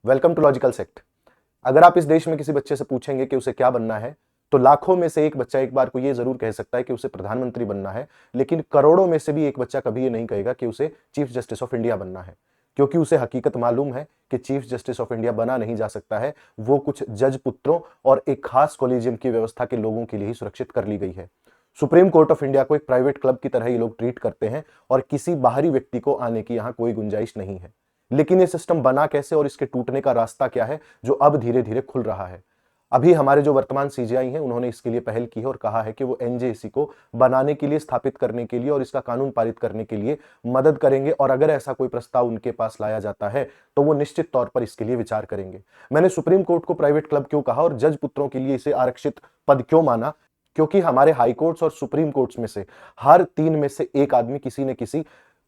Welcome to logical sect. अगर आप इस देश में किसी बच्चे से पूछेंगे कि उसे क्या बनना है, तो लाखों में से एक बच्चा एक बार को ये जरूर कह सकता है कि उसे प्रधानमंत्री बनना है, लेकिन करोड़ों में से भी एक बच्चा कभी ये नहीं कहेगा कि उसे चीफ जस्टिस ऑफ इंडिया बनना है, क्योंकि उसे हकीकत मालूम है कि चीफ जस्टिस ऑफ इंडिया बना नहीं जा सकता है। वो कुछ जज पुत्रों और एक खास कॉलेजियम की व्यवस्था के लोगों के लिए ही सुरक्षित कर ली गई है। सुप्रीम कोर्ट ऑफ इंडिया को एक प्राइवेट क्लब की तरह ये लोग ट्रीट करते हैं और किसी बाहरी व्यक्ति को आने की यहां कोई गुंजाइश नहीं है। लेकिन ये सिस्टम बना कैसे और इसके टूटने का रास्ता क्या है, जो अब धीरे धीरे खुल रहा है। अभी हमारे जो वर्तमान सीजीआई हैं, उन्होंने इसके लिए पहल की है और कहा है कि वो एनजेसी को बनाने के लिए, स्थापित करने के लिए और इसका कानून पारित करने के लिए मदद करेंगे, और अगर ऐसा कोई प्रस्ताव उनके पास लाया जाता है तो वो निश्चित तौर पर इसके लिए विचार करेंगे। मैंने सुप्रीम कोर्ट को प्राइवेट क्लब क्यों कहा और जज पुत्रों के लिए इसे आरक्षित पद क्यों माना, क्योंकि हमारे हाई कोर्ट्स और सुप्रीम कोर्ट्स में से हर 3 में से एक आदमी किसी न किसी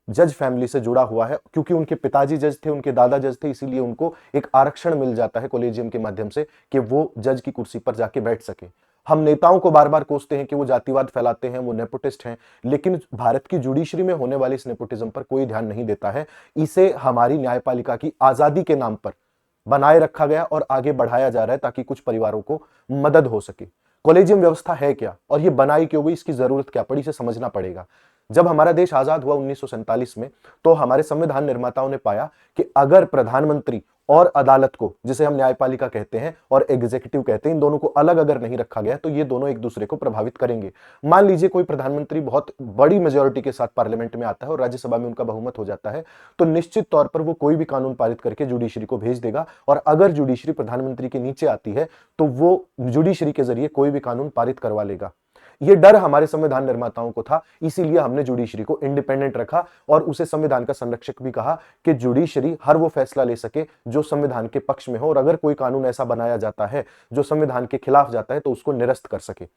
जज फैमिली से जुड़ा हुआ है। क्योंकि उनके पिताजी जज थे, उनके दादा जज थे, इसीलिए उनको एक आरक्षण मिल जाता है कॉलेजियम के माध्यम से कि वो जज की कुर्सी पर जाके बैठ सके। हम नेताओं को बार बार कोसते हैं कि वो जातिवाद फैलाते हैं, वो नेपोटिस्ट हैं, लेकिन भारत की जुडिशरी में होने वाले इस नेपोटिज्म पर कोई ध्यान नहीं देता है। इसे हमारी न्यायपालिका की आजादी के नाम पर बनाए रखा गया और आगे बढ़ाया जा रहा है ताकि कुछ परिवारों को मदद हो सके। कॉलेजियम व्यवस्था है क्या और ये बनाई क्यों गई, इसकी जरूरत क्या पड़ी, इसे समझना पड़ेगा। जब हमारा देश आजाद हुआ 1947 में, तो हमारे संविधान निर्माताओं ने पाया कि अगर प्रधानमंत्री और अदालत को, जिसे हम न्यायपालिका कहते हैं और एग्जीक्यूटिव कहते हैं, इन दोनों को अलग अगर नहीं रखा गया तो ये दोनों एक दूसरे को प्रभावित करेंगे। मान लीजिए कोई प्रधानमंत्री बहुत बड़ी मेजोरिटी के साथ पार्लियामेंट में आता है और राज्यसभा में उनका बहुमत हो जाता है, तो निश्चित तौर पर वो कोई भी कानून पारित करके जुडिशरी को भेज देगा, और अगर जुडिशरी प्रधानमंत्री के नीचे आती है तो वो जुडिशरी के जरिए कोई भी कानून पारित करवा लेगा। ये डर हमारे संविधान निर्माताओं को था, इसीलिए हमने जुडिशरी को इंडिपेंडेंट रखा और उसे संविधान का संरक्षक भी कहा कि जुडिशरी हर वो फैसला ले सके जो संविधान के पक्ष में हो, और अगर कोई कानून ऐसा बनाया जाता है जो संविधान के खिलाफ जाता है तो उसको निरस्त कर सके।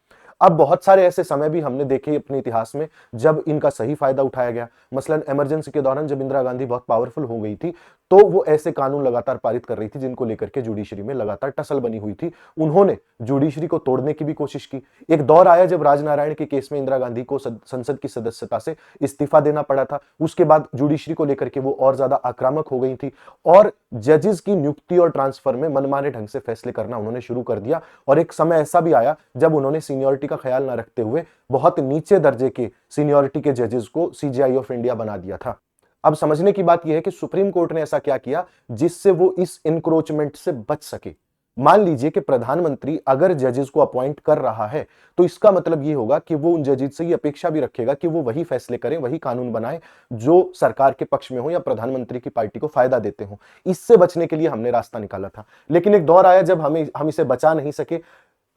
अब बहुत सारे ऐसे समय भी हमने देखे अपने इतिहास में जब इनका सही फायदा उठाया गया। मसलन इमरजेंसी के दौरान जब इंदिरा गांधी बहुत पावरफुल हो गई थी, तो वो ऐसे कानून लगातार पारित कर रही थी जिनको लेकर के जुडिशरी में लगातार टसल बनी हुई थी। उन्होंने जुडिशरी को तोड़ने की भी कोशिश की। एक दौर आया जब राजनारायण के केस में इंदिरा गांधी को संसद की सदस्यता से इस्तीफा देना पड़ा था। उसके बाद जुडिशरी को लेकर के वो और ज्यादा आक्रामक हो गई थी और जजेस की नियुक्ति और ट्रांसफर में मनमाने ढंग से फैसले करना उन्होंने शुरू कर दिया। और एक समय ऐसा भी आया जब उन्होंने सीनियरिटी का ख्याल न रखते हुए बहुत नीचे दर्जे के सीनियरिटी के जजेस को सीजीआई ऑफ इंडिया बना दिया था। अब समझने की बात यह है कि सुप्रीम कोर्ट ने ऐसा क्या किया जिससे वो इस इंक्रोचमेंट से बच सके। मान लीजिए कि प्रधानमंत्री अगर जजेस को अपॉइंट कर रहा है, तो इसका मतलब यह होगा कि वो उन जजेस से ये अपेक्षा भी रखेगा कि वो वही फैसले करें, वही कानून बनाएं जो सरकार के पक्ष में हो या प्रधानमंत्री की पार्टी को फायदा देते हो। इससे बचने के लिए हमने रास्ता निकाला था। लेकिन एक दौर आया जब हम इसे बचा नहीं सके।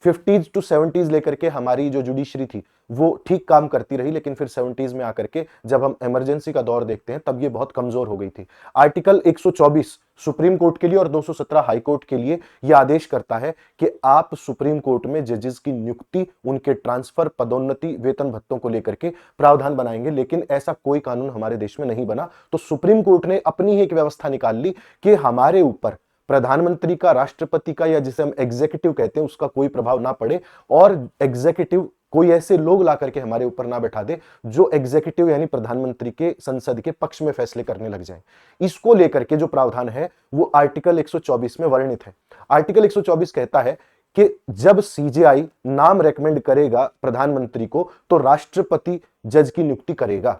50s to 70s लेकर के हमारी जो जुडिशरी थी वो ठीक काम करती रही, लेकिन फिर 70s में आकर के जब हम इमरजेंसी का दौर देखते हैं तब ये बहुत कमजोर हो गई थी। आर्टिकल 124 सुप्रीम कोर्ट के लिए और 217 हाई कोर्ट के लिए यह आदेश करता है कि आप सुप्रीम कोर्ट में जजेस की नियुक्ति, उनके ट्रांसफर, पदोन्नति, वेतन भत्तों को लेकर के प्रावधान बनाएंगे। लेकिन ऐसा कोई कानून हमारे देश में नहीं बना, तो सुप्रीम कोर्ट ने अपनी ही एक व्यवस्था निकाल ली कि हमारे ऊपर प्रधानमंत्री का, राष्ट्रपति का, या जिसे हम एग्जीक्यूटिव कहते हैं, उसका कोई प्रभाव ना पड़े, और एग्जीक्यूटिव कोई ऐसे लोग ला करके हमारे ऊपर ना बैठा दे जो एग्जीक्यूटिव यानी प्रधानमंत्री के संसद के पक्ष में फैसले करने लग जाएं। इसको लेकर के जो प्रावधान है वो आर्टिकल 124 में वर्णित है। आर्टिकल 124 कहता है कि जब सीजेआई नाम रेकमेंड करेगा प्रधानमंत्री को तो राष्ट्रपति जज की नियुक्ति करेगा।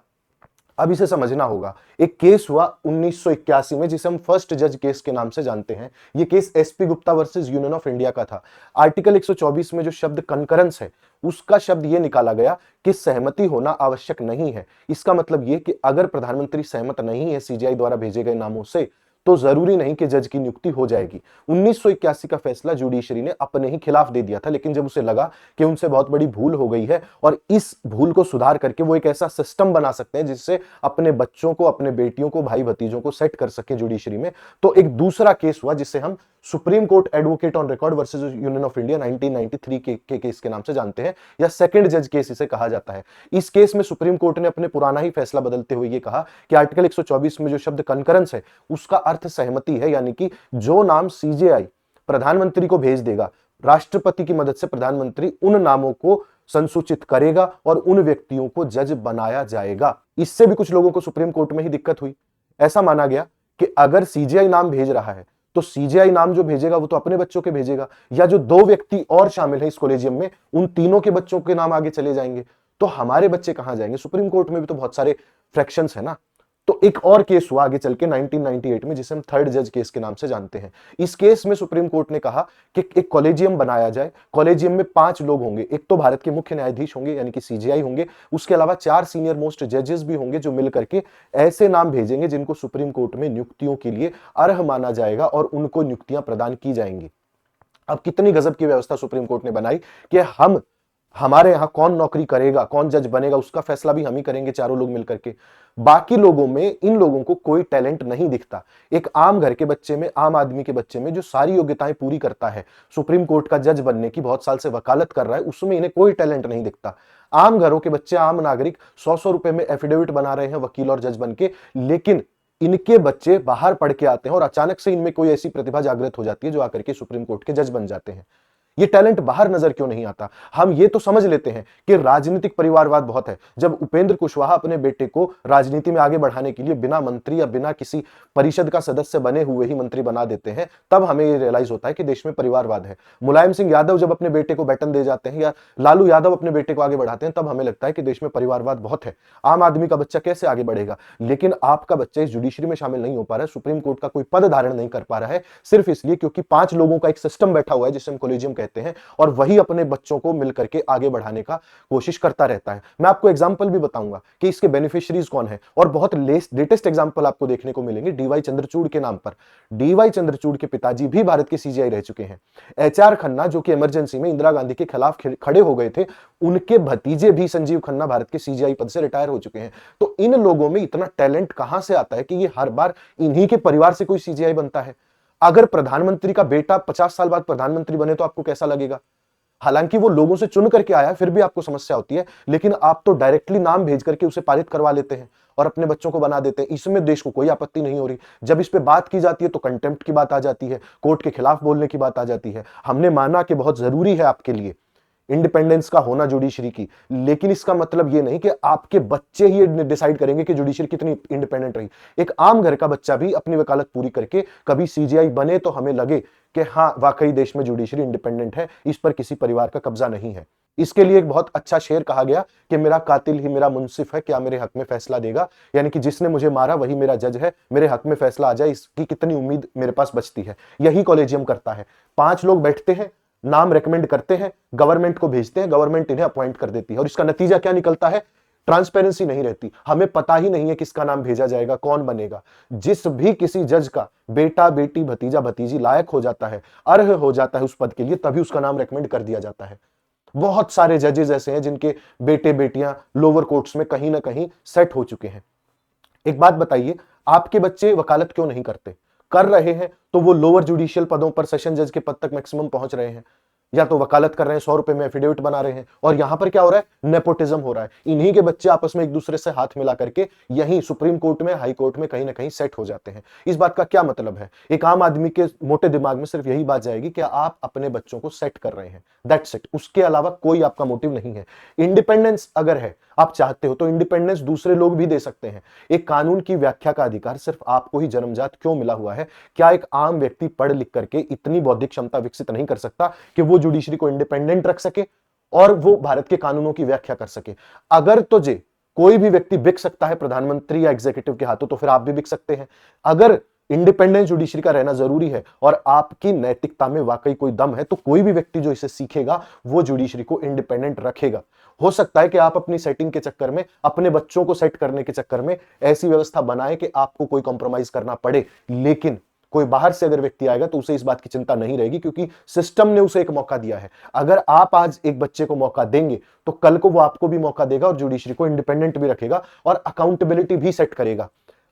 अब इसे समझना होगा। एक केस हुआ 1981 में जिसे हम फर्स्ट जज केस के नाम से जानते हैं। यह case SP Gupta versus union of India का था। आर्टिकल 124 में जो शब्द कंकरेंस है उसका शब्द यह निकाला गया कि सहमति होना आवश्यक नहीं है। इसका मतलब यह कि अगर प्रधानमंत्री सहमत नहीं है सीजीआई द्वारा भेजे गए नामों से तो जरूरी नहीं कि जज की नियुक्ति हो जाएगी। 1981 का फैसला जुडिशरी ने अपने ही खिलाफ दे दिया था, लेकिन जब उसे लगा कि उनसे बहुत बड़ी भूल हो गई है और इस भूल को सुधार करके वो एक ऐसा सिस्टम बना सकते हैं जिससे अपने बच्चों को, अपने बेटियों को, भाई भतीजों को सेट कर सके जुडिशरी में, तो एक दूसरा केस हुआ जिसे हम supreme court advocate on record versus union of India 1993 के केस के नाम से जानते हैं, या सेकंड जज केस इसे कहा जाता है। इस केस में सुप्रीम कोर्ट ने अपने पुराना ही फैसला बदलते हुए ये कहा कि आर्टिकल 124 में जो शब्द कंकरेंस है उसका अर्थ सहमति है, यानी कि जो नाम सीजेआई प्रधानमंत्री को भेज देगा, राष्ट्रपति की मदद से प्रधानमंत्री उन नामों को संसूचित करेगा और उन व्यक्तियों को जज बनाया जाएगा। इससे भी कुछ लोगों को सुप्रीम कोर्ट में ही दिक्कत हुई। ऐसा माना गया कि अगर सीजेआई नाम भेज रहा है तो सीजेआई नाम जो भेजेगा वो तो अपने बच्चों के भेजेगा, या जो 2 व्यक्ति और शामिल है इस कॉलेजियम में उन तीनों के बच्चों के नाम आगे चले जाएंगे, तो हमारे बच्चे कहां जाएंगे? सुप्रीम कोर्ट में भी तो बहुत सारे फ्रैक्शंस है ना। तो एक और केस हुआ आगे चल के 1998 में, जिसे हम थर्ड जज केस के नाम से जानते हैं। इस केस में सुप्रीम कोर्ट ने कहा कि एक कॉलेजियम बनाया जाए, कॉलेजियम में 5 लोग होंगे, एक तो भारत के मुख्य न्यायाधीश होंगे यानी कि सीजेआई होंगे, उसके अलावा 4 सीनियर मोस्ट जजेस भी होंगे जो मिलकर के ऐसे नाम भेजेंगे जिनको सुप्रीम कोर्ट में नियुक्तियों के लिए अर्ह माना जाएगा और उनको नियुक्तियां प्रदान की जाएंगी। अब कितनी गजब की व्यवस्था सुप्रीम कोर्ट ने बनाई कि हमारे यहां कौन नौकरी करेगा, कौन जज बनेगा, उसका फैसला भी हम ही करेंगे, चारों लोग मिलकर के। बाकी लोगों में इन लोगों को कोई टैलेंट नहीं दिखता। एक आम घर के बच्चे में, आम आदमी के बच्चे में जो सारी योग्यताएं पूरी करता है, सुप्रीम कोर्ट का जज बनने की बहुत साल से वकालत कर रहा है, उसमें इन्हें कोई टैलेंट नहीं दिखता। आम घरों के बच्चे, आम नागरिक 100-100 रुपए में एफिडेविट बना रहे हैं वकील और जज बन के, लेकिन इनके बच्चे बाहर पढ़ के आते हैं और अचानक से इनमें कोई ऐसी प्रतिभा जागृत हो जाती है जो आकर के सुप्रीम कोर्ट के जज बन जाते हैं। ये टैलेंट बाहर नजर क्यों नहीं आता? हम ये तो समझ लेते हैं कि राजनीतिक परिवारवाद बहुत है। जब उपेंद्र कुशवाहा अपने बेटे को राजनीति में आगे बढ़ाने के लिए बिना मंत्री या बिना किसी परिषद का सदस्य बने हुए ही मंत्री बना देते हैं, तब हमें ये रियलाइज होता है कि देश में परिवारवाद है। मुलायम सिंह यादव जब अपने बेटे को बैटन दे जाते हैं या लालू यादव अपने बेटे को आगे बढ़ाते हैं, तब हमें लगता है कि देश में परिवारवाद बहुत है। आम आदमी का बच्चा कैसे आगे बढ़ेगा? लेकिन आपका बच्चा इस जुडिशरी में शामिल नहीं हो पा रहा है, सुप्रीम कोर्ट का कोई पद धारण नहीं कर पा रहा है, सिर्फ इसलिए क्योंकि 5 लोगों का एक सिस्टम बैठा हुआ है जिसे हम कॉलेजियम कहते हैं, और वही अपने बच्चों को मिलकर के आगे बढ़ाने का कोशिश करता रहता है। मैं आपको एग्जांपल भी बताऊंगा कि इसके बेनिफिशियरीज कौन है, और बहुत लेटेस्ट एग्जांपल आपको देखने को मिलेंगे डीवाई चंद्रचूड़ के नाम पर। डीवाई चंद्रचूड़ के पिताजी भी भारत के सीजीआई रह चुके हैं। एचआर खन्ना जो कि इमरजेंसी में इंदिरा गांधी के खिलाफ खड़े हो गए थे, उनके भतीजे भी संजीव खन्ना भारत के सीजीआई पद से रिटायर हो चुके हैं। तो इन लोगों में इतना टैलेंट कहां से आता है कि ये हर बार इन्हीं के परिवार से कोई सीजीआई बनता है? अगर प्रधानमंत्री का बेटा 50 साल बाद प्रधानमंत्री बने तो आपको कैसा लगेगा? हालांकि वो लोगों से चुन करके आया, फिर भी आपको समस्या होती है, लेकिन आप तो डायरेक्टली नाम भेज करके उसे पारित करवा लेते हैं और अपने बच्चों को बना देते हैं। इसमें देश को कोई आपत्ति नहीं हो रही। जब इस पे बात की जाती है तो कंटेम्प्ट की बात आ जाती है, कोर्ट के खिलाफ बोलने की बात आ जाती है। हमने माना कि बहुत जरूरी है आपके लिए इंडिपेंडेंस का होना जुडिशरी की, लेकिन इसका मतलब यह नहीं कि आपके बच्चे ही डिसाइड करेंगे कि जुडिशरी कितनी इंडिपेंडेंट रही। एक आम घर का बच्चा भी अपनी वकालत पूरी करके कभी सीजीआई बने तो हमें लगे कि हाँ, वाकई देश में जुडिशरी इंडिपेंडेंट है, इस पर किसी परिवार का कब्जा नहीं है। इसके लिए एक बहुत अच्छा शेर कहा गया कि मेरा कातिल ही मेरा मुंसिफ है, क्या मेरे हक में फैसला देगा? यानी कि जिसने मुझे मारा वही मेरा जज है, मेरे हक में फैसला आ जाए, इसकी कितनी उम्मीद मेरे पास बचती है। यही कॉलेजियम करता है। 5 लोग बैठते हैं, नाम रेकमेंड करते हैं, गवर्नमेंट को भेजते हैं, गवर्नमेंट इन्हें अपॉइंट कर देती है, और इसका नतीजा क्या निकलता है? ट्रांसपेरेंसी नहीं रहती। हमें पता ही नहीं है किसका नाम भेजा जाएगा, कौन बनेगा। जिस भी किसी जज का बेटा, बेटी, भतीजा, भतीजी लायक हो जाता है, अर्ह हो जाता है उस पद के लिए, तभी उसका नाम रेकमेंड कर दिया जाता है। बहुत सारे जजेस ऐसे हैं जिनके बेटे बेटियां लोअर कोर्ट्स में कहीं ना कहीं सेट हो चुके हैं। एक बात बताइए, आपके बच्चे वकालत क्यों नहीं करते? कर रहे हैं तो वो लोअर जुडिशियल पदों पर, सेशन जज के पद तक मैक्सिमम पहुंच रहे हैं, या तो वकालत कर रहे हैं, 100 रुपए में एफिडेविट बना रहे हैं। और यहां पर क्या हो रहा है? नेपोटिज्म हो रहा है। इन्हीं के बच्चे आपस में एक दूसरे से हाथ मिला करके यहीं सुप्रीम कोर्ट में, हाई कोर्ट में कहीं ना कहीं सेट हो जाते हैं। इस बात का क्या मतलब है? एक आम आदमी के मोटे दिमाग में सिर्फ यही बात जाएगी कि आप अपने बच्चों को सेट कर रहे हैं, दैट्स इट। उसके अलावा कोई आपका मोटिव नहीं है। इंडिपेंडेंस अगर है, आप चाहते हो, तो इंडिपेंडेंस दूसरे लोग भी दे सकते हैं। एक कानून की व्याख्या का अधिकार सिर्फ आपको ही जन्मजात क्यों मिला हुआ है? क्या एक आम व्यक्ति पढ़ लिख करके इतनी बौद्धिक क्षमता विकसित नहीं कर सकता कि वो जुडिशरी को इंडिपेंडेंट रख सके और वो भारत के कानूनों की व्याख्या कर सके? अगर तो जे कोई भी व्यक्ति बिक सकता है प्रधानमंत्री या एग्जीक्यूटिव के हाथों, तो फिर आप भी बिक सकते हैं। अगर इंडिपेंडेंट जुडिशरी का रहना जरूरी है और आपकी नैतिकता में वाकई कोई दम है, तो कोई भी व्यक्ति जो इसे सीखेगा वो जुडिशरी को इंडिपेंडेंट रखेगा। हो सकता है कि आप अपनी सेटिंग के चक्कर में, अपने बच्चों को सेट करने के चक्कर में ऐसी व्यवस्था बनाए कि आपको कोई कॉम्प्रोमाइज करना पड़े, लेकिन कोई बाहर से अगर व्यक्ति आएगा तो उसे इस बात की चिंता नहीं रहेगी, क्योंकि सिस्टम ने उसे एक मौका दिया है। अगर आप आज एक बच्चे को मौका देंगे तो कल को वो आपको भी मौका देगा और जुडिशरी को इंडिपेंडेंट भी रखेगा और अकाउंटेबिलिटी भी सेट करेगा।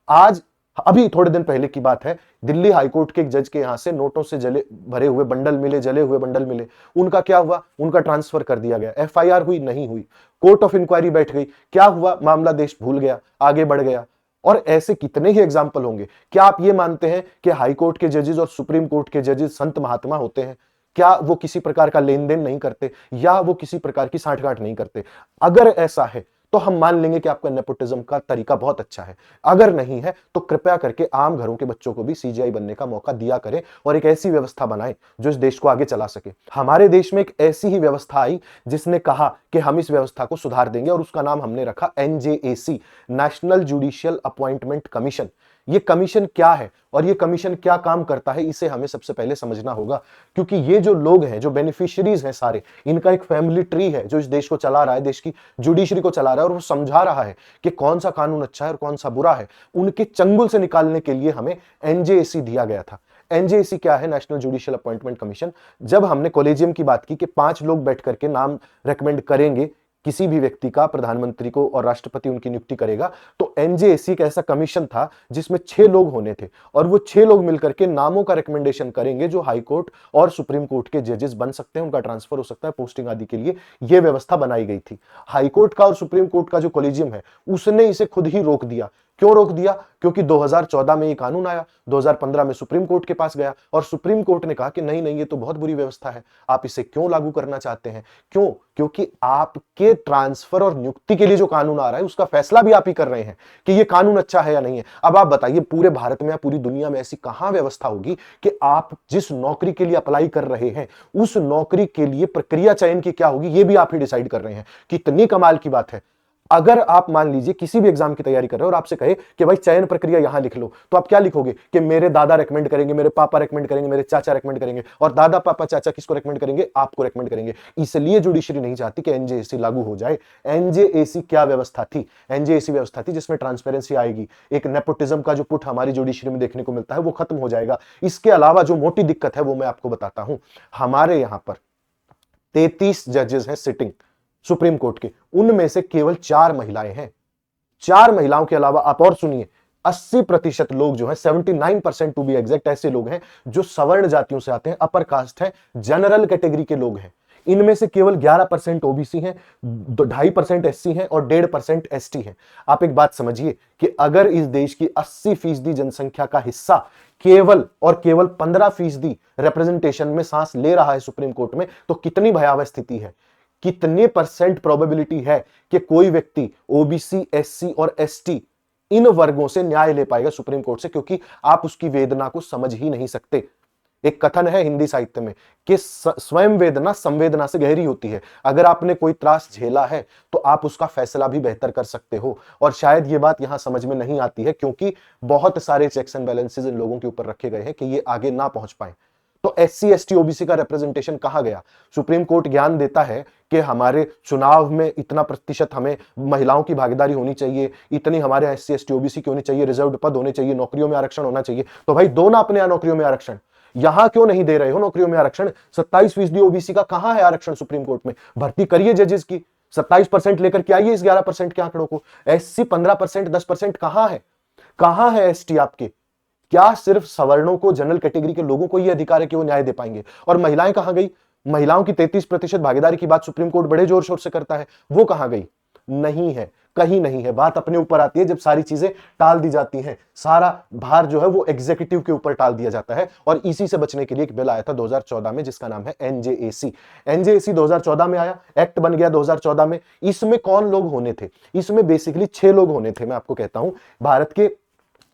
आज अभी थोड़े दिन पहले की बात है, दिल्ली हाईकोर्ट के एक जज के यहां से नोटों से जले भरे हुए बंडल मिले, जले हुए बंडल मिले। उनका क्या हुआ? उनका ट्रांसफर कर दिया गया। एफआईआर हुई? नहीं हुई। कोर्ट ऑफ इंक्वायरी बैठ गई। क्या हुआ? मामला देश भूल गया, आगे बढ़ गया। और ऐसे कितने ही एग्जाम्पल होंगे। क्या आप ये मानते हैं कि हाई कोर्ट के जजेस और सुप्रीम कोर्ट के जजेस संत महात्मा होते हैं? क्या वो किसी प्रकार का लेन देन नहीं करते, या वो किसी प्रकार की सांठगांठ नहीं करते? अगर ऐसा है तो हम मान लेंगे कि आपका नेपोटिज्म का तरीका बहुत अच्छा है। अगर नहीं है तो कृपया करके आम घरों के बच्चों को भी सीजीआई बनने का मौका दिया करें और एक ऐसी व्यवस्था बनाएं जो इस देश को आगे चला सके। हमारे देश में एक ऐसी ही व्यवस्था आई जिसने कहा कि हम इस व्यवस्था को सुधार देंगे और उसका नाम हमने रखा NJAC, national judicial appointment commission. ये कमीशन क्या है और ये कमीशन क्या काम करता है, इसे हमें सबसे पहले समझना होगा, क्योंकि ये जो लोग हैं, जो बेनिफिशियरीज हैं सारे, इनका एक फैमिली ट्री है जो इस देश को चला रहा है, देश की जुडिशरी को चला रहा है और वो समझा रहा है कि कौन सा कानून अच्छा है और कौन सा बुरा है। उनके चंगुल से निकालने के लिए हमें एनजेएसी दिया गया था। एनजेएसी क्या है? National judicial appointment commission. जब हमने कॉलेजियम की बात की कि 5 लोग बैठ करके नाम रेकमेंड करेंगे किसी भी व्यक्ति का, प्रधानमंत्री को, और राष्ट्रपति उनकी नियुक्ति करेगा, तो एनजेएसी का ऐसा कमीशन था जिसमें 6 लोग होने थे और वो 6 लोग मिलकर के नामों का रिकमेंडेशन करेंगे जो हाई कोर्ट और सुप्रीम कोर्ट के जजेस बन सकते हैं, उनका ट्रांसफर हो सकता है पोस्टिंग आदि के लिए। यह व्यवस्था बनाई गई थी। हाई कोर्ट का और सुप्रीम कोर्ट का जो कॉलेजियम है उसने इसे खुद ही रोक दिया। क्यों रोक दिया? क्योंकि 2014 में ये कानून आया, 2015 में सुप्रीम कोर्ट के पास गया और सुप्रीम कोर्ट ने कहा कि नहीं नहीं, ये तो बहुत बुरी व्यवस्था है, आप इसे क्यों लागू करना चाहते हैं? क्यों? क्योंकि आपके ट्रांसफर और नियुक्ति के लिए जो कानून आ रहा है उसका फैसला भी आप ही कर रहे हैं कि ये कानून अच्छा है या नहीं है। अब आप बताइए, पूरे भारत में या पूरी दुनिया में ऐसी कहां व्यवस्था होगी कि आप जिस नौकरी के लिए अप्लाई कर रहे हैं उस नौकरी के लिए प्रक्रिया चयन की क्या होगी ये भी आप ही डिसाइड कर रहे हैं। कितनी कमाल की बात है। अगर आप मान लीजिए किसी भी एग्जाम की तैयारी कर रहे हो और आपसे कहे कि भाई चयन प्रक्रिया यहां लिख लो, तो आप क्या लिखोगे कि मेरे दादा रेकमेंड करेंगे, मेरे पापा रेकमेंड करेंगे, मेरे चाचा रेकमेंड करेंगे, और दादा पापा चाचा किसको रेकमेंड करेंगे? आपको रेकमेंड करेंगे। इसलिए जुडिशरी नहीं चाहती कि एनजेएसी लागू हो जाए। एनजेएसी क्या व्यवस्था थी? एनजेएसी व्यवस्था थी जिसमें ट्रांसपेरेंसी आएगी, एक नेपोटिज्म का जो पुट हमारी जुडिशरी में देखने को मिलता है वो खत्म हो जाएगा। इसके अलावा जो मोटी दिक्कत है वो मैं आपको बताता हूं। हमारे यहां पर 33 जजेस हैं सिटिंग सुप्रीम कोर्ट के, उनमें से केवल 4 महिलाएं हैं। 4 महिलाओं के अलावा आप और सुनिए, 80% लोग जो हैं, 79% टू बी एग्जैक्ट, ऐसे लोग हैं जो सवर्ण जातियों से आते हैं, अपर कास्ट हैं, जनरल कैटेगरी के लोग हैं। इनमें से केवल 11% ओबीसी हैं, 2.5% एससी हैं और 1.5% एसटी हैं। आप एक बात समझिए कि अगर इस देश की 80% जनसंख्या का हिस्सा केवल और केवल 15% रिप्रेजेंटेशन में सांस ले रहा है सुप्रीम कोर्ट में, तो कितनी भयावह स्थिति है। कितने परसेंट प्रोबेबिलिटी है कि कोई व्यक्ति ओबीसी, एससी और एसटी इन वर्गों से न्याय ले पाएगा सुप्रीम कोर्ट से, क्योंकि आप उसकी वेदना को समझ ही नहीं सकते। एक कथन है हिंदी साहित्य में कि स्वयं वेदना संवेदना से गहरी होती है। अगर आपने कोई त्रास झेला है तो आप उसका फैसला भी बेहतर कर सकते हो, और शायद ये बात यहां समझ में नहीं आती है क्योंकि बहुत सारे चेक्स एंड बैलेंसेस इन लोगों के ऊपर रखे गए हैं कि ये आगे ना पहुंच पाए। तो एससी, एसटी, ओबीसी का रिप्रेजेंटेशन कहां गया? सुप्रीम कोर्ट ज्ञान देता है कि हमारे चुनाव में इतना प्रतिशत हमें महिलाओं की भागीदारी होनी चाहिए, इतनी हमारे एससी, एसटी, ओबीसी की होनी चाहिए, रिजर्व्ड पद होने चाहिए, नौकरियों में आरक्षण होना चाहिए। तो भाई दो ना अपने नौकरियों में आरक्षण। यहां क्यों नहीं दे रहे हो नौकरियों में आरक्षण? 27% ओबीसी का कहां है आरक्षण सुप्रीम कोर्ट में? भर्ती करिए जजेस की, 27% लेकर के आइए इस 11% के आंकड़ों को। एससी 15%, 10% कहां है? कहां है एसटी आपके? क्या सिर्फ सवर्णों को, जनरल कैटेगरी के लोगों को यह अधिकार है कि वो न्याय दे पाएंगे? और महिलाएं कहां गई? महिलाओं की 33% भागीदारी की बात सुप्रीम कोर्ट बड़े जोर शोर से करता है, वो कहां गई? नहीं है, कहीं नहीं है। बात अपने ऊपर आती है जब सारी चीजें टाल दी जाती हैं, सारा भार जो है वो एग्जीक्यूटिव के ऊपर टाल दिया जाता है। और इसी से बचने के लिए एक बिल आया था 2014 में जिसका नाम है एनजेएसी। एनजेएसी 2014 में आया, एक्ट बन गया 2014 में। इसमें कौन लोग होने थे? इसमें बेसिकली 6 लोग होने थे। मैं आपको कहता हूं, भारत के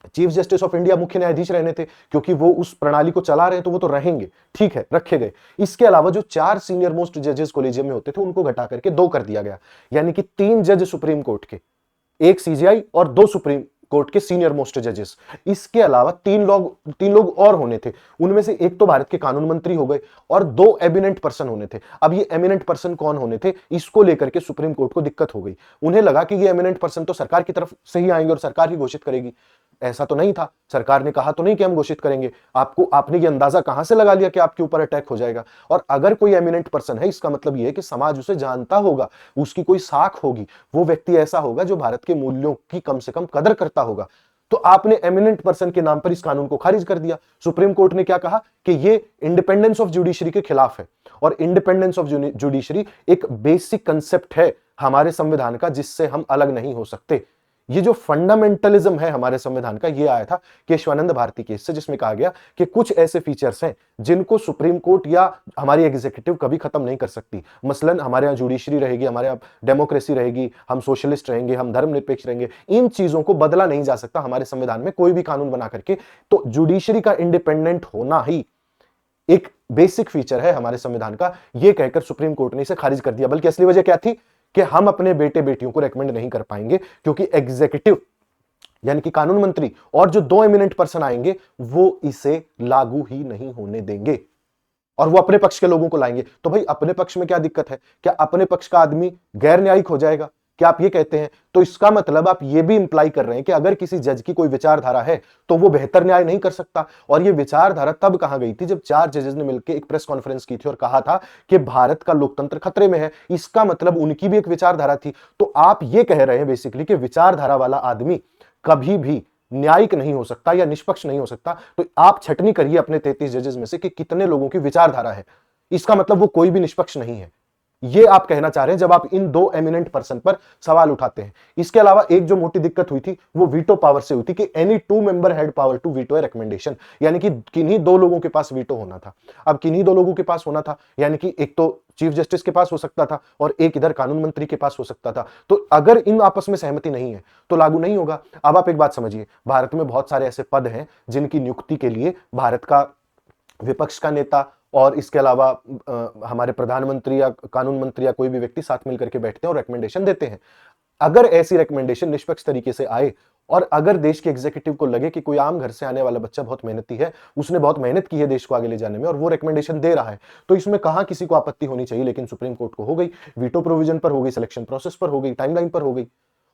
चीफ जस्टिस ऑफ इंडिया मुख्य न्यायाधीश रहने थे, क्योंकि वो उस प्रणाली को चला रहे हैं तो वो तो रहेंगे, ठीक है, रखे गए। इसके अलावा जो 4 सीनियर मोस्ट जजेस कॉलेजियम में होते थे उनको घटा करके 2 कर दिया गया, यानी कि 3 जज सुप्रीम कोर्ट के, 1 सीजीआई और 2 सुप्रीम कोर्ट के सीनियर मोस्ट जजेस। इसके अलावा 3 लोग और होने थे। उनमें से एक तो भारत के कानून मंत्री हो गए और 2 एमिनेंट पर्सन होने थे। अब ये एमिनेंट पर्सन कौन होने थे, इसको लेकर के सुप्रीम कोर्ट को दिक्कत हो गई। उन्हें लगा कि ये एमिनेंट पर्सन तो सरकार की तरफ से ही आएंगे और सरकार ही घोषित करेगी। ऐसा तो नहीं था, सरकार ने कहा तो नहीं कि हम घोषित करेंगे। आपने ये अंदाजा कहां से लगा लिया कि आपके ऊपर अटैक हो जाएगा? और अगर कोई एमिनेंट पर्सन है, इसका मतलब यह है कि समाज उसे जानता होगा, उसकी कोई साख होगी, वो व्यक्ति ऐसा होगा जो भारत के मूल्यों की कम से कम कदर करता होगा। तो आपने एमिनेंट पर्सन के नाम पर इस कानून को खारिज कर दिया। सुप्रीम कोर्ट ने क्या कहा कि ये इंडिपेंडेंस ऑफ जुडिशरी के खिलाफ है, और इंडिपेंडेंस ऑफ जुडिशरी एक बेसिक कंसेप्ट है हमारे संविधान का जिससे हम अलग नहीं हो सकते। ये जो फंडामेंटलिज्म है हमारे संविधान का, ये आया था केशवानंद भारती केस से, जिसमें कहा गया कि कुछ ऐसे फीचर्स हैं जिनको सुप्रीम कोर्ट या हमारी एग्जीक्यूटिव कभी खत्म नहीं कर सकती। मसलन हमारे यहाँ जुडिशरी रहेगी, हमारे यहाँ डेमोक्रेसी रहेगी, हम सोशलिस्ट रहेंगे, हम धर्मनिरपेक्ष रहेंगे, इन चीजों को बदला नहीं जा सकता हमारे संविधान में कोई भी कानून बना करके। तो जुडिशरी का इंडिपेंडेंट होना ही एक बेसिक फीचर है हमारे संविधान का, यह कहकर सुप्रीम कोर्ट ने इसे खारिज कर दिया। बल्कि असली वजह क्या थी कि हम अपने बेटे बेटियों को रेकमेंड नहीं कर पाएंगे, क्योंकि एग्जीक्यूटिव यानी कि कानून मंत्री और जो दो एमिनेंट पर्सन आएंगे वो इसे लागू ही नहीं होने देंगे और वो अपने पक्ष के लोगों को लाएंगे। तो भाई अपने पक्ष में क्या दिक्कत है? क्या अपने पक्ष का आदमी गैर न्यायिक हो जाएगा? क्या आप ये कहते हैं? तो इसका मतलब आप ये भी इंप्लाई कर रहे हैं कि अगर किसी जज की कोई विचारधारा है तो वो बेहतर न्याय नहीं कर सकता। और ये विचारधारा तब कहां गई थी जब 4 जजेस ने मिलकर एक प्रेस कॉन्फ्रेंस की थी और कहा था कि भारत का लोकतंत्र खतरे में है। इसका मतलब उनकी भी एक विचारधारा थी। तो आप ये कह रहे हैं बेसिकली कि विचारधारा वाला आदमी कभी भी न्यायिक नहीं हो सकता या निष्पक्ष नहीं हो सकता। तो आप छटनी करिए अपने 33 जजेस में से कि कितने लोगों की विचारधारा है, इसका मतलब वो कोई भी निष्पक्ष नहीं है, ये आप कहना चाह रहे हैं जब आप इन दो एमिनेंट पर्सन पर सवाल उठाते हैं। इसके अलावा एक जो मोटी दिक्कत हुई थी वो वीटो पावर से हुई थी कि any 2 member had power to veto a recommendation, यानी कि किन्हीं 2 लोगों के पास वीटो होना था। अब किन्हीं 2 लोगों के पास होना था यानी कि एक तो चीफ जस्टिस के पास हो सकता था और एक इधर कानून मंत्री के पास हो सकता था। तो अगर इन आपस में सहमति नहीं है तो लागू नहीं होगा। अब आप एक बात समझिए, भारत में बहुत सारे ऐसे पद हैं जिनकी नियुक्ति के लिए भारत का विपक्ष का नेता और इसके अलावा हमारे प्रधानमंत्री या कानून मंत्री या कोई भी व्यक्ति साथ मिलकर के बैठते हैं और रिकमेंडेशन देते हैं। अगर ऐसी रिकमेंडेशन निष्पक्ष तरीके से आए और अगर देश के एग्जीक्यूटिव को लगे कि कोई आम घर से आने वाला बच्चा बहुत मेहनती है, उसने बहुत मेहनत की है देश को आगे ले जाने में और वो रिकमेंडेशन दे रहा है, तो इसमें कहां किसी को आपत्ति होनी चाहिए। लेकिन सुप्रीम कोर्ट को हो गई, वीटो प्रोविजन पर हो गई, सिलेक्शन प्रोसेस पर हो गई, टाइमलाइन पर हो गई।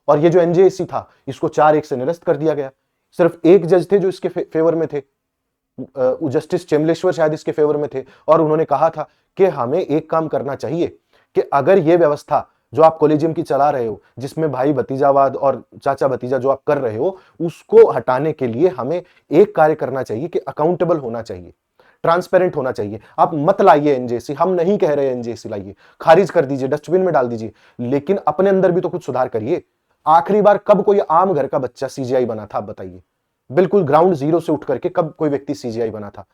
और ये जो एनजेएसी था इसको 4-1 से निरस्त कर दिया गया। सिर्फ एक जज थे जो इसके फेवर में थे, जस्टिस चेमलेश्वर शायद इसके फेवर में थे, और उन्होंने कहा था कि हमें एक काम करना चाहिए कि अगर यह व्यवस्था जो आप कॉलेजियम की चला रहे हो, जिसमें भाई भतीजावाद और चाचा भतीजा जो आप कर रहे हो, उसको हटाने के लिए हमें एक कार्य करना चाहिए कि अकाउंटेबल होना चाहिए, ट्रांसपेरेंट होना चाहिए। आप मत लाइए एनजेसी, हम नहीं कह रहे एनजेसी लाइए, खारिज कर दीजिए, डस्टबिन में डाल दीजिए, लेकिन अपने अंदर भी तो कुछ सुधार करिए। आखिरी बार कब कोई आम घर का बच्चा सीजीआई बना था आप बताइए? बिल्कुल ग्राउंड जीरो से उठ करके कब कोई व्यक्ति सीजीआई बना था?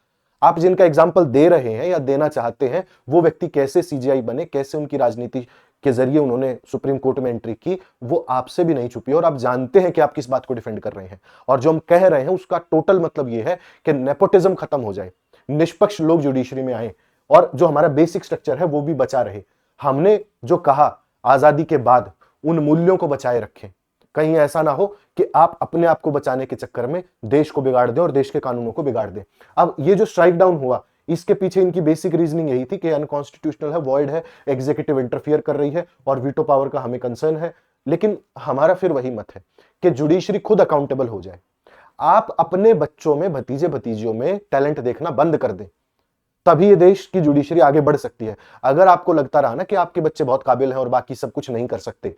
आप जिनका एग्जाम्पल दे रहे हैं या देना चाहते हैं वो व्यक्ति कैसे सीजीआई बने, कैसे उनकी राजनीति के जरिए उन्होंने सुप्रीम कोर्ट में एंट्री की, वो आपसे भी नहीं छुपी और आप जानते हैं कि आप किस बात को डिफेंड कर रहे हैं। और जो हम कह रहे हैं उसका टोटल मतलब यह है कि नेपोटिज्म खत्म हो जाए, निष्पक्ष लोग जुडिशरी में आए और जो हमारा बेसिक स्ट्रक्चर है वो भी बचा रहे। हमने जो कहा आजादी के बाद उन मूल्यों को बचाए रखें। कहीं ऐसा ना हो कि आप अपने आप को बचाने के चक्कर में देश को बिगाड़ दें और देश के कानूनों को बिगाड़ दें। अब ये जो स्ट्राइक डाउन हुआ, इसके पीछे इनकी बेसिक रीजनिंग यही थी कि अनकॉन्स्टिट्यूशनल है, वॉइड है, एग्जीक्यूटिव इंटरफियर कर रही है और वीटो पावर का हमें कंसर्न है। लेकिन हमारा फिर वही मत है कि जुडिशरी खुद अकाउंटेबल हो जाए। आप अपने बच्चों में, भतीजे भतीजियों में टैलेंट देखना बंद कर दें, तभी ये देश की जुडिशरी आगे बढ़ सकती है। अगर आपको लगता रहा ना कि आपके बच्चे बहुत काबिल हैं और बाकी सब कुछ नहीं कर सकते,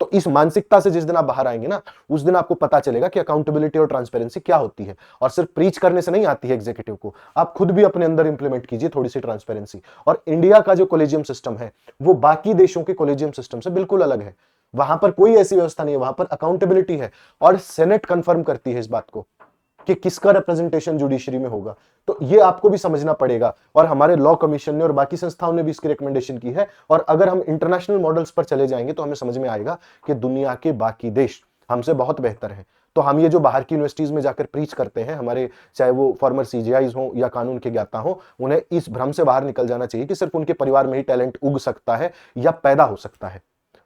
तो इस मानसिकता से जिस दिन आप बाहर आएंगे ना, उस दिन आपको पता चलेगा कि अकाउंटेबिलिटी और ट्रांसपेरेंसी क्या होती है। और सिर्फ प्रीच करने से नहीं आती है एग्जीक्यूटिव को, आप खुद भी अपने अंदर इंप्लीमेंट कीजिए थोड़ी सी ट्रांसपेरेंसी। और इंडिया का जो कॉलेजियम सिस्टम है वो बाकी देशों के कॉलेजियम सिस्टम से बिल्कुल अलग है। वहां पर कोई ऐसी व्यवस्था नहीं है, वहां पर अकाउंटेबिलिटी है और सेनेट कंफर्म करती है इस बात को कि किसका रिप्रेजेंटेशन जुडिशरी में होगा। तो ये आपको भी समझना पड़ेगा और हमारे लॉ कमीशन ने और बाकी संस्थाओं ने भी इसकी रिकमेंडेशन की है। और अगर हम इंटरनेशनल मॉडल्स पर चले जाएंगे तो हमें समझ में आएगा कि दुनिया के बाकी देश हमसे बहुत बेहतर हैं। तो हम ये जो बाहर की यूनिवर्सिटीज में जाकर प्रीच करते हैं, हमारे चाहे वो फॉर्मर सीजीआईज हो या कानून के ज्ञाता हो, उन्हें इस भ्रम से बाहर निकल जाना चाहिए कि सिर्फ उनके परिवार में ही टैलेंट उग सकता है या पैदा हो सकता है।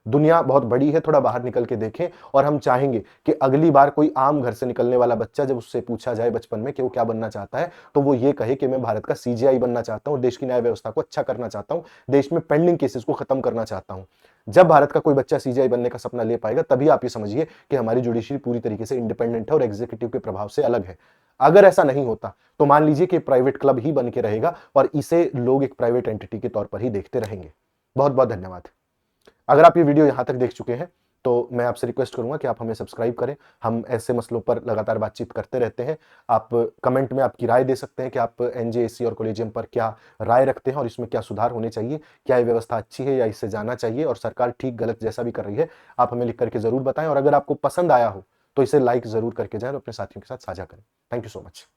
दुनिया बहुत बड़ी है, थोड़ा बाहर निकल के देखें। और हम चाहेंगे कि अगली बार कोई आम घर से निकलने वाला बच्चा जब उससे पूछा जाए बचपन में कि वो क्या बनना चाहता है, तो वो ये कहे कि मैं भारत का सीजीआई बनना चाहता हूं, देश की न्याय व्यवस्था को अच्छा करना चाहता हूं, देश में पेंडिंग केसेस को खत्म करना चाहता हूं। जब भारत का कोई बच्चा सीजीआई बनने का सपना ले पाएगा, तभी आप ये समझिए कि हमारी जुडिशरी पूरी तरीके से इंडिपेंडेंट है और एग्जीक्यूटिव के प्रभाव से अलग है। अगर ऐसा नहीं होता तो मान लीजिए कि प्राइवेट क्लब ही बन के रहेगा और इसे लोग एक प्राइवेट एंटिटी के तौर पर ही देखते रहेंगे। बहुत बहुत धन्यवाद। अगर आप ये वीडियो यहां तक देख चुके हैं तो मैं आपसे रिक्वेस्ट करूंगा कि आप हमें सब्सक्राइब करें। हम ऐसे मसलों पर लगातार बातचीत करते रहते हैं। आप कमेंट में आपकी राय दे सकते हैं कि आप एनजेएससी और कॉलेजियम पर क्या राय रखते हैं और इसमें क्या सुधार होने चाहिए, क्या ये व्यवस्था अच्छी है या इससे जाना चाहिए, और सरकार ठीक गलत जैसा भी कर रही है आप हमें लिख करके जरूर बताएं। और अगर आपको पसंद आया हो तो इसे लाइक जरूर करके जाएं और अपने साथियों के साथ साझा करें। Thank you so much.